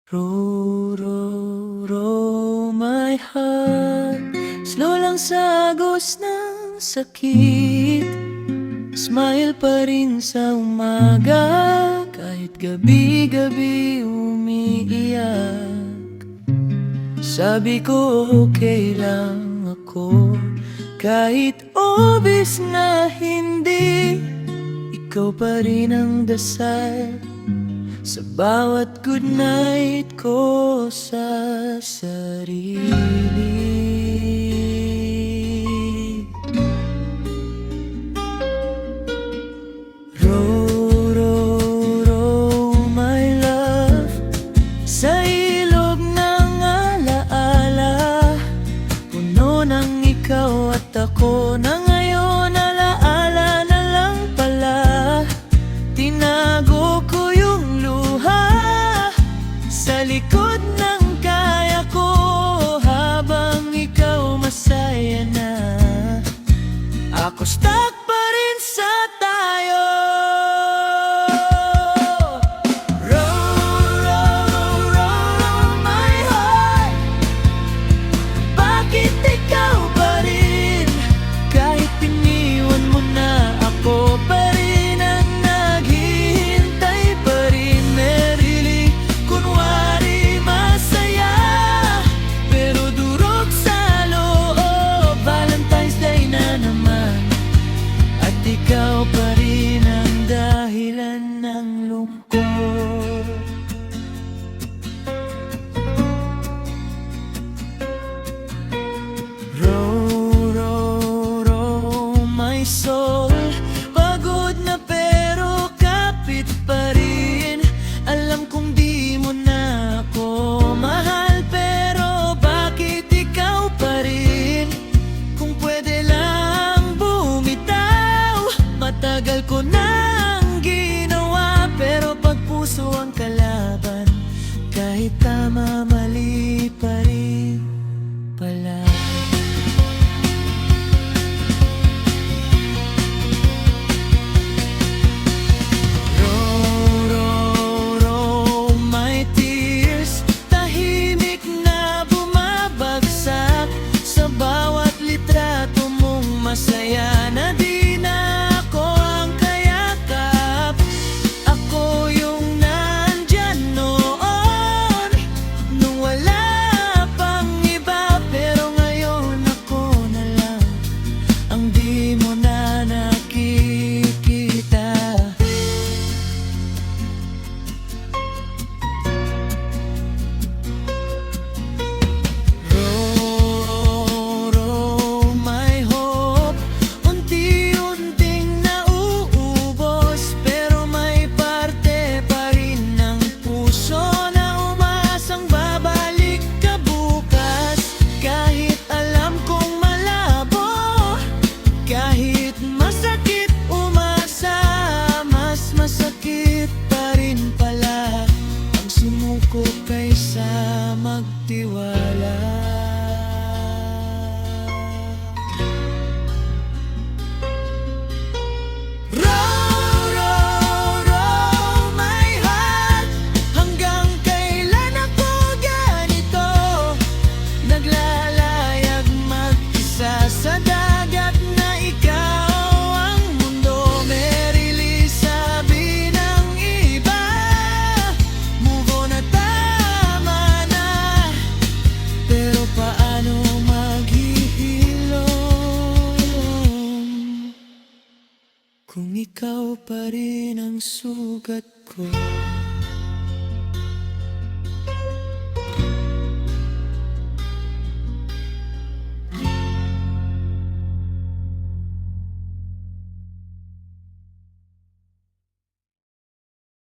Row, row, row my heart. Slow lang sa agos ng sakit. Smile pa rin sa umaga, kahit gabi-gabi umiiyak. Sabi ko okay lang ako, kahit obvious na hindi. Ikaw pa rin ang dasal sa bawat good night ko sa sarili. Row, row, row my love, sa ilog ng alaala. Puno ng ikaw at ako na ngayon, alaala na lang pala. Tinago ko yung luha sa likod ng kaya ko, habang ikaw masaya na. Ako stuck pa rin sa tayo. Row, row, row my heart. Bakit ikaw pa rin? Kahit iniwan mo na, ako pa rin ang naghihintay pa rin. Merili, kunwari masaya, pero durog sa loob. Valentine's Day na naman, at ikaw pa rin ang dahilan ng lungkot. Row, row, row my soul. Pagod na pero kapit pa rin. Alam kong di mo na ako mahal, pero bakit ikaw pa rin? Kung pwede lang bumitaw, matagal ko nang ginawa. Pero pag puso ang kalaban, kahit tama mali pa rin pala. Row, row, row my tears. Tahimik na bumabagsak sa bawat litrato mong masaya, na di na ako ang kayakap. Ako yung nandyan noon, nung wala pang iba. Pero ngayon ako na lang ang di mo na nakikita. Row, row my hope. Unti-unting nauubos, pero may parte pa rin ng puso na umaasang babalik ka bukas. Kahit alam kong malabo, kahit masakit umasa, mas masakit pa rin pala ang sumuko kaysa magtiwala. Row, row, row my heart. Hanggang kailan ako ganito, naglalayag mag-isa sa dagat na ikaw ang mundo. Merili, sabi ng iba, move on na, tama na. Pero paano maghihilom kung ikaw pa rin ang sugat ko?